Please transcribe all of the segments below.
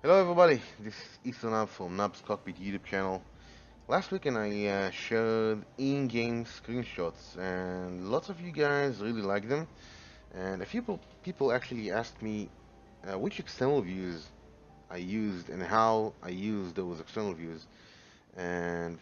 Hello everybody, this is Isanab from Nab's Cockpit YouTube channel. Last weekend I shared in-game screenshots and lots of you guys really liked them, and a few people actually asked me which external views I used and how I used those external views. And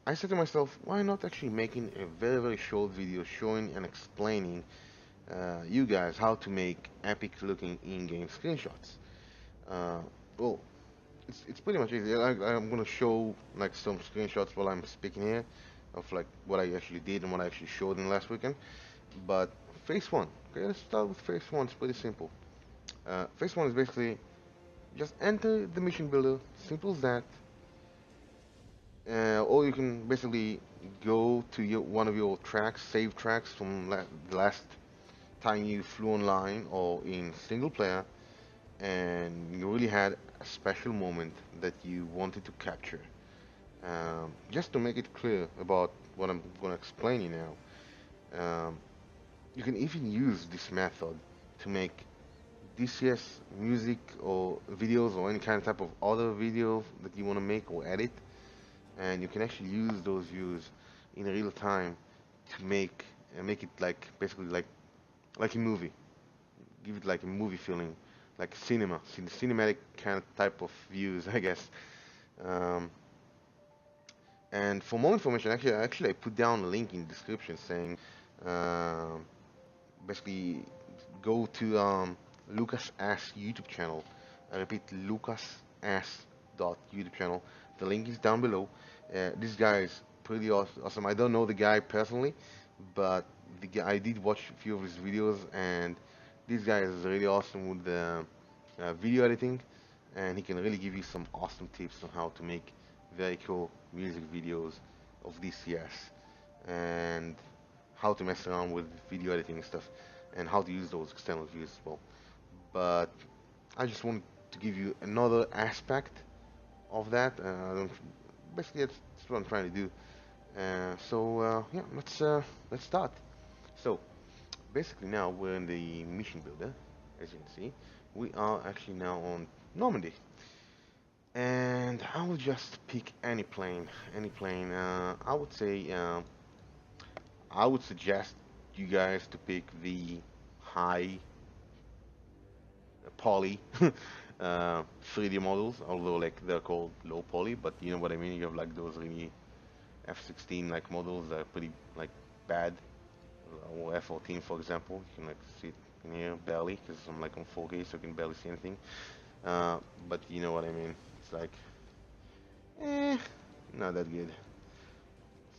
I said to myself, why not actually making a very short video showing and explaining you guys how to make epic looking in-game screenshots. Uh, well, it's pretty much easy. I'm gonna show like some screenshots while I'm speaking here of like what I actually did and what I actually showed in last weekend. But phase one, okay, let's start with phase one. It's pretty simple. Phase one is basically just enter the mission builder, simple as that. Or you can basically go to one of your tracks, save tracks from the last time you flew online or in single player, and you really had a special moment that you wanted to capture. Just to make it clear about what I'm going to explain you now, you can even use this method to make DCS music or videos or any kind of type of other video that you want to make or edit, and you can actually use those views in real time to make it like basically like a movie, give it like a movie feeling, like cinema, cinematic kind of type of views, I guess. Um, And for more information, actually, I put down a link in the description saying, um basically, go to Lucas Ass YouTube channel. I repeat, Lucas Ass dot YouTube channel. The link is down below. This guy is pretty awesome. I don't know the guy personally, but I did watch a few of his videos, and this guy is really awesome with the video editing, and he can really give you some awesome tips on how to make very cool music videos of DCS and how to mess around with video editing and stuff and how to use those external views as well. But I just wanted to give you another aspect of that. Basically, that's what I'm trying to do. Yeah, let's start. So basically, now we're in the mission builder, as you can see. We are actually now on Normandy. And I will just pick any plane, any plane. I would say, I would suggest you guys to pick the high poly 3D models, although like they're called low poly, but you know what I mean. You have like those really F16 like models that are pretty like bad, or F14 for example. You can like see it in here barely because I'm like on 4K, so you can barely see anything. But you know what I mean. It's like, eh, not that good.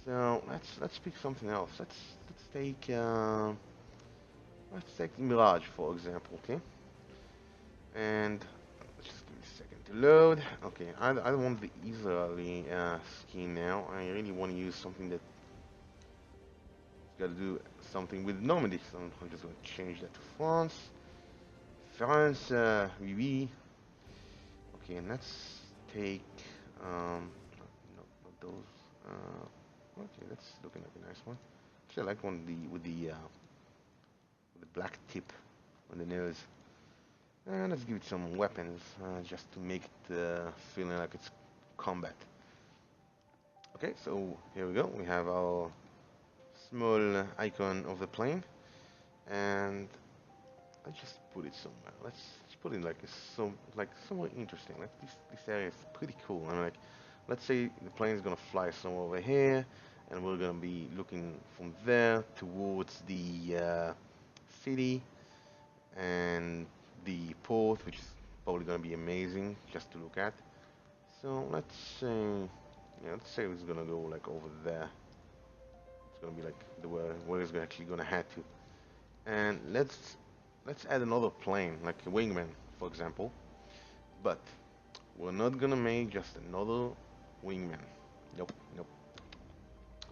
So let's pick something else. Let's take Mirage for example, okay? And just give me a second to load. Okay, I don't want the Israeli skin now. I really want to use something that's got to do something with Normandy. So I'm just going to change that to France. France, oui, oui. Okay, and let's take not those. Okay, that's looking like a nice one. Actually, I like one with the black tip on the nose. And let's give it some weapons, just to make it feeling like it's combat. Okay, so here we go. We have our small icon of the plane, and let's just put it somewhere. Let's put it like like somewhere interesting. Like this area is pretty cool. I mean, like, let's say the plane is gonna fly somewhere over here, and we're gonna be looking from there towards the city and the port, which is probably gonna be amazing just to look at. So let's say it's gonna go like over there. It's gonna be like the where it's actually gonna head to. And let's add another plane, like a wingman, for example. But we're not gonna make just another wingman. Nope, nope.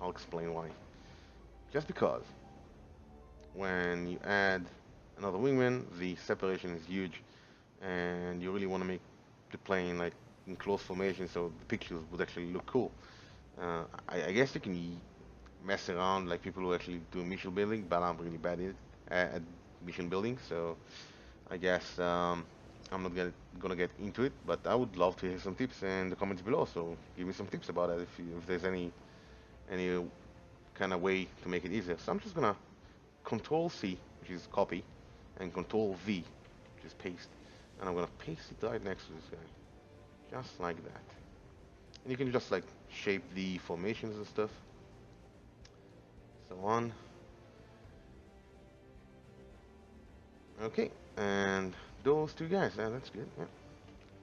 I'll explain why. Just because when you add another wingman, the separation is huge, and you really want to make the plane like in close formation, so the pictures would actually look cool. I guess you can mess around like people who actually do mission building, but I'm really bad at mission building, so I guess I'm not gonna get into it, but I would love to hear some tips in the comments below. So give me some tips about it if there's any kind of way to make it easier. So I'm just gonna Control C, which is copy, and Control V, which is paste, and I'm gonna paste it right next to this guy, just like that. And you can just like shape the formations and stuff, so on. Okay, and those two guys, yeah, that's good. Yeah.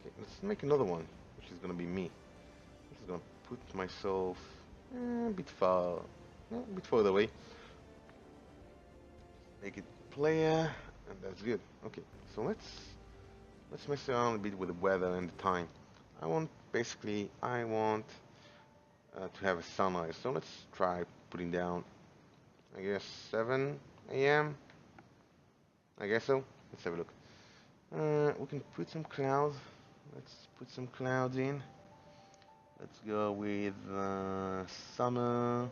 Okay, let's make another one, which is gonna be me. I'm just gonna put myself a bit far, a bit further away. Make it player, and that's good. Okay, so let's mess around a bit with the weather and the time. I want to have a sunrise. So let's try putting down, I guess 7 a.m. I guess so. Let's have a look. We can put some clouds. Let's put some clouds in. Let's go with summer.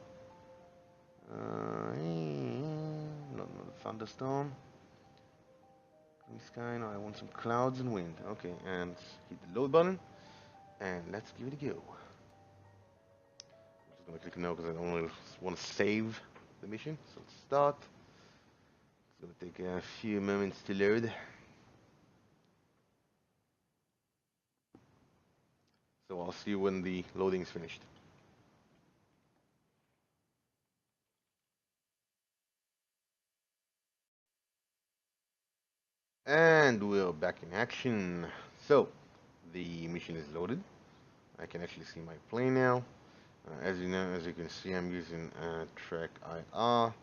Not a thunderstorm. Clean sky. No, I want some clouds and wind. Okay, and hit the load button, and let's give it a go. I'm just gonna click no because I don't really want to save the mission. So let's start. It's gonna take a few moments to load. So I'll see you when the loading is finished. And we're back in action. So the mission is loaded. I can actually see my plane now. As you can see, I'm using track IR,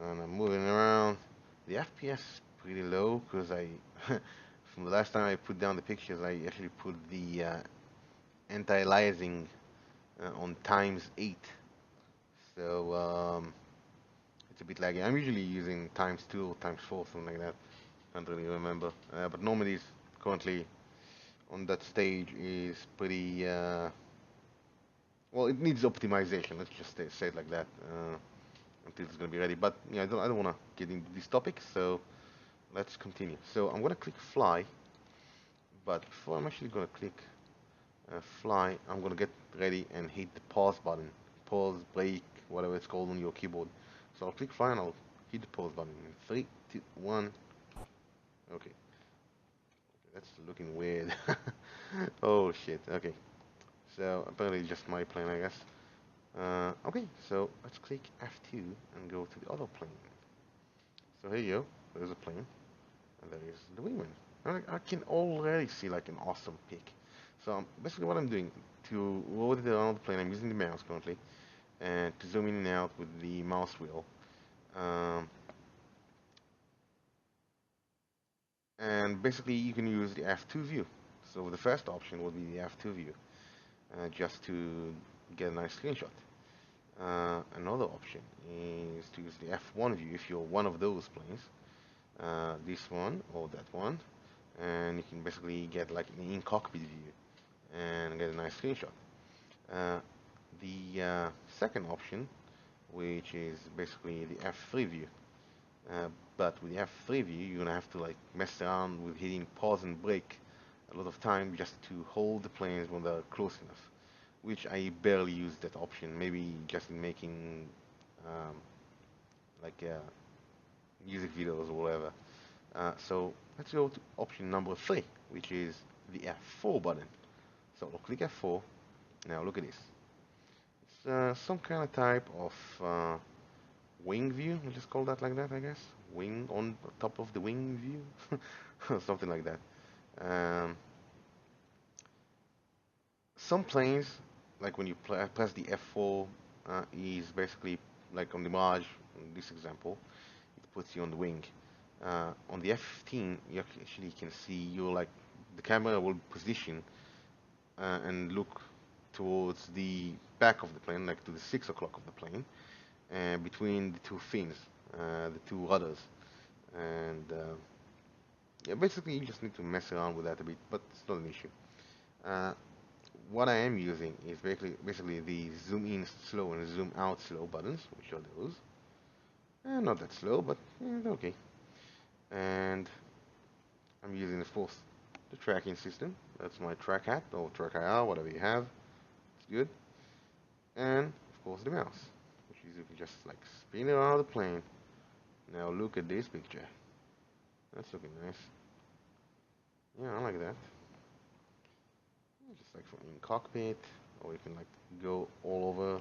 and I'm moving around. The FPS is pretty low because from the last time I put down the pictures, I actually put the anti-aliasing on times 8. So it's a bit laggy. I'm usually using times 2 or times 4, something like that. Can't really remember. But normally it's currently on that stage is pretty well. It needs optimization. Let's just say it like that until it's gonna be ready. But yeah, I don't want to get into this topic. So let's continue. So I'm gonna click fly. But before I'm actually gonna click fly, I'm gonna get ready and hit the pause button, pause, break, whatever it's called on your keyboard. So I'll click fly and I'll hit the pause button in 3, 2, 1. Okay, that's looking weird. Oh shit. Okay. So apparently just my plane, I guess. Okay, so let's click F2 and go to the other plane. So here you go. There's a plane, and there is the wingman. And I can already see like an awesome pic. So basically what I'm doing to load the other plane, I'm using the mouse currently, and to zoom in and out with the mouse wheel. Um, and basically you can use the F2 view. So the first option would be the F2 view, just to get a nice screenshot. Another option is to use the F1 view if you're one of those planes, this one or that one, and you can basically get like an in-cockpit view and get a nice screenshot. Uh, the second option, which is basically the F3 view, uh, but with the F3 view, you're gonna have to like mess around with hitting pause and brake a lot of time just to hold the planes when they're close enough, which I barely use that option, maybe just in making um, like music videos or whatever. So let's go to option number 3, which is the F4 button. So I'll click F4. Now look at this. It's some kind of type of wing view. We'll just call that like that, I guess. Wing on top of the wing view, something like that. Um, some planes, like when you press the F4, is basically like on the Mirage, in this example, it puts you on the wing. On the F15, you actually can see you like the camera will position and look towards the back of the plane, like to the 6 o'clock of the plane, between the two fins, the two rudders, and yeah, basically you just need to mess around with that a bit, but it's not an issue. Uh, what I am using is basically the zoom in slow and zoom out slow buttons, which are those. Not that slow, but they're okay. And I'm using the fourth. the tracking system. That's my track hat or track IR, whatever you have. It's good. And of course the mouse, which is you can just like spin it around the plane. Now look at this picture. That's looking nice. Yeah, I like that. Just like from in cockpit, or you can like go all over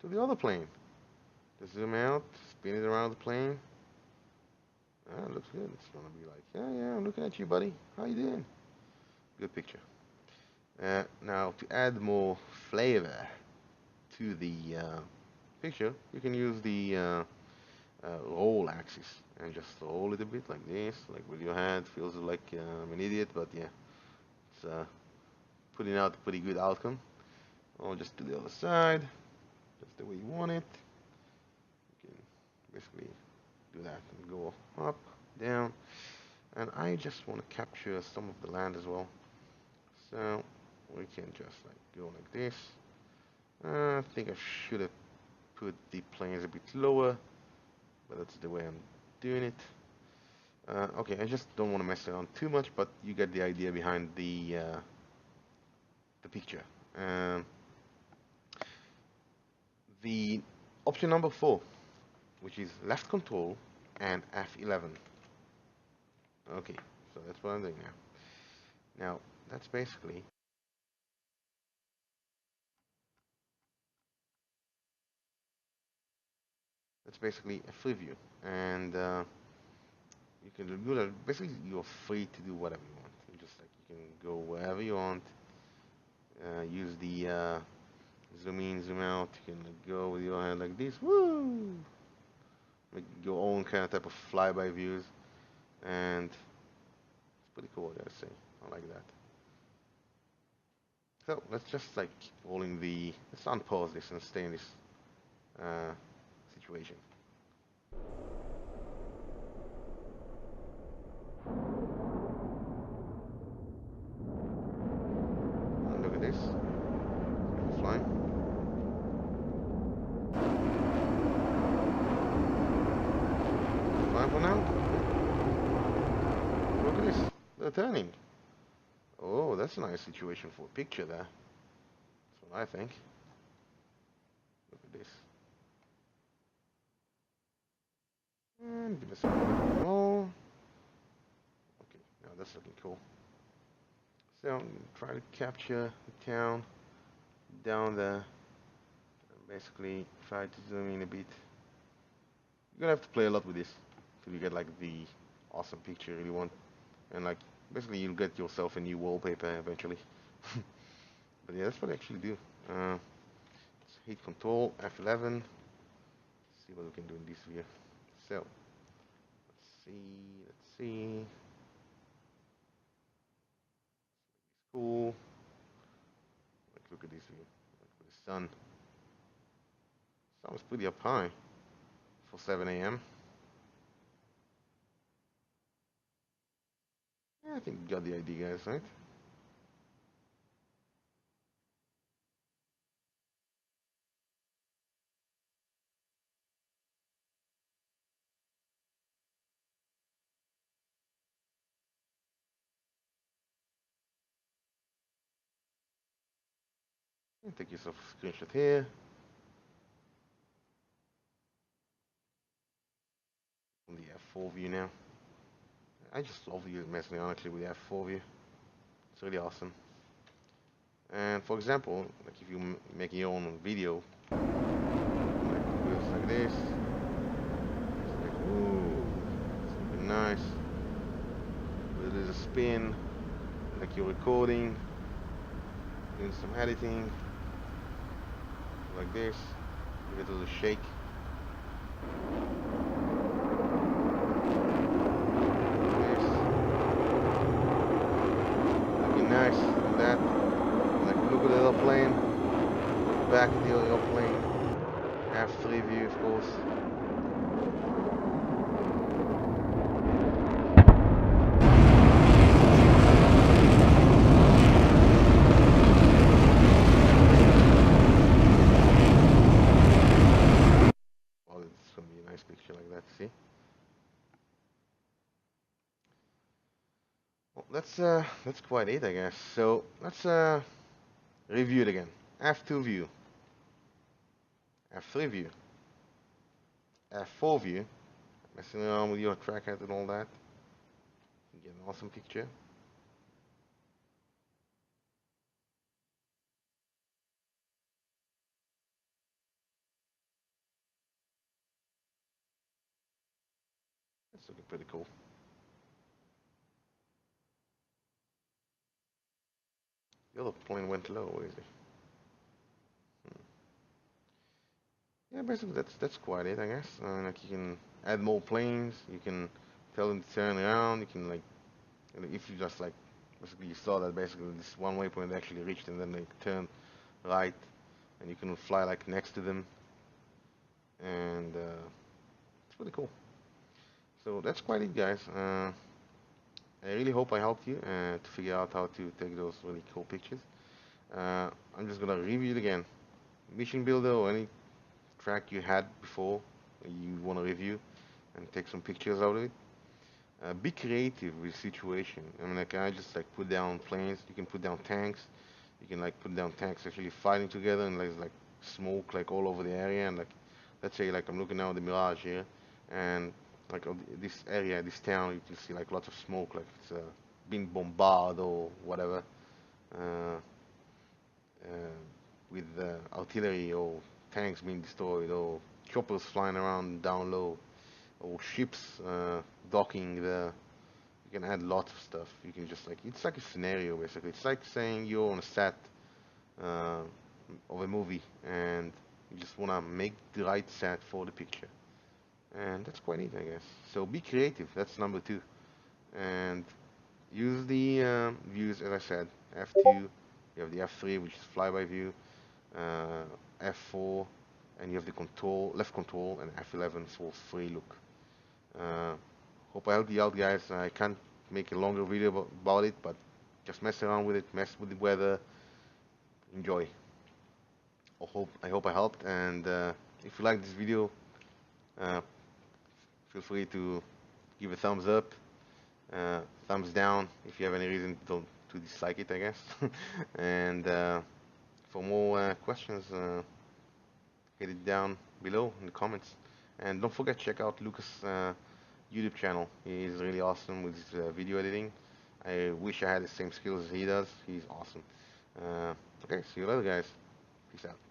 to the other plane. Just zoom out, spin it around the plane. Ah, it looks good. It's gonna be like, yeah, I'm looking at you, buddy. How you doing? Good picture. Now to add more flavor to the picture, you can use the roll axis and just roll it a bit like this, like with your hand. Feels like I'm an idiot, but yeah, it's putting out a pretty good outcome. Or just to the other side, just the way you want it. You can basically do that and go up, down, and I just want to capture some of the land as well. So we can just like go like this. I think I should have put the planes a bit lower, but that's the way I'm doing it. Okay, I just don't want to mess around too much, but you get the idea behind the picture. The option number 4, which is left control and F11. Okay, so that's what I'm doing now. Now, that's basically a free view, and you can do that. Basically, you're free to do whatever you want. You just like you can go wherever you want. Use the zoom in, zoom out. You can like, go with your hand like this. Woo! Make your own kind of type of flyby views, and it's pretty cool. I gotta say, I like that. So let's just like keep rolling the. Let's unpause this and stay in this situation. And look at this. It's flying. Fine for now. Look at this. They're turning. Oh, that's a nice situation for a picture there. That's what I think. Look at this. And give us a little more. Okay, now that's looking cool. So I'm gonna try to capture the town down there. And basically try to zoom in a bit. You're gonna have to play a lot with this till you get like the awesome picture you really want. And like basically you'll get yourself a new wallpaper eventually. But yeah, that's what I actually do. Let's hit Control F11. See what we can do in this view. So let's see. Cool. Like look at this view. Like with the sun. Sounds pretty up high for 7 a.m. Yeah, I think you got the idea, guys, right? Take yourself a screenshot here. On the F4 view now. I just love messing honestly with the F4 view. It's really awesome. And for example, like if you make your own video, like just like this, it's like ooh, it's looking nice. There's a spin, like you're recording, doing some editing, like this. Give it a little shake. Nice, and that, like look at the airplane, look back at the airplane, F3 view of course. Well, it's gonna be a nice picture like that, see? Well, that's quite it, I guess. So let's review it again. F2 view, F3 view, F4 view. Messing around with your trackhead and all that. You get an awesome picture. That's looking pretty cool. The other plane went low, is it? Yeah, basically that's quite it, I guess. Like you can add more planes. You can tell them to turn around. You can like, if you just like, basically you saw that basically this one waypoint they actually reached and then they turn right, and you can fly like next to them, and it's pretty cool. So that's quite it, guys. I really hope I helped you to figure out how to take those really cool pictures. Uh, I'm just gonna review it again. Mission Builder or any track you had before you want to review and take some pictures out of it. Be creative with situation. I mean, like I just like put down planes. You can put down tanks. You can like put down tanks actually fighting together and like smoke like all over the area. And like let's say like I'm looking now at the Mirage here, and like this area, this town, you can see like lots of smoke, like it's being bombarded or whatever. Uh, uh, with artillery or tanks being destroyed or choppers flying around down low or ships docking there. You can add lots of stuff. You can just like it's like a scenario basically. It's like saying you're on a set uh, of a movie and you just wanna make the right set for the picture. And that's quite neat, I guess. So be creative. That's number two. And use the views as I said. F2. You have the F3, which is flyby view. uh, F4, and you have the control, left control, and F11 for free look. Uh, Hope I helped you out, guys. I can't make a longer video about it, but just mess around with it, mess with the weather, enjoy. I hope I helped, and if you like this video, uh, feel free to give a thumbs up, thumbs down if you have any reason to dislike it, I guess. And for more questions, hit it down below in the comments. And don't forget to check out Lucas' YouTube channel. He's really awesome with his video editing. I wish I had the same skills as he does. He's awesome. Okay, see you later, guys. Peace out.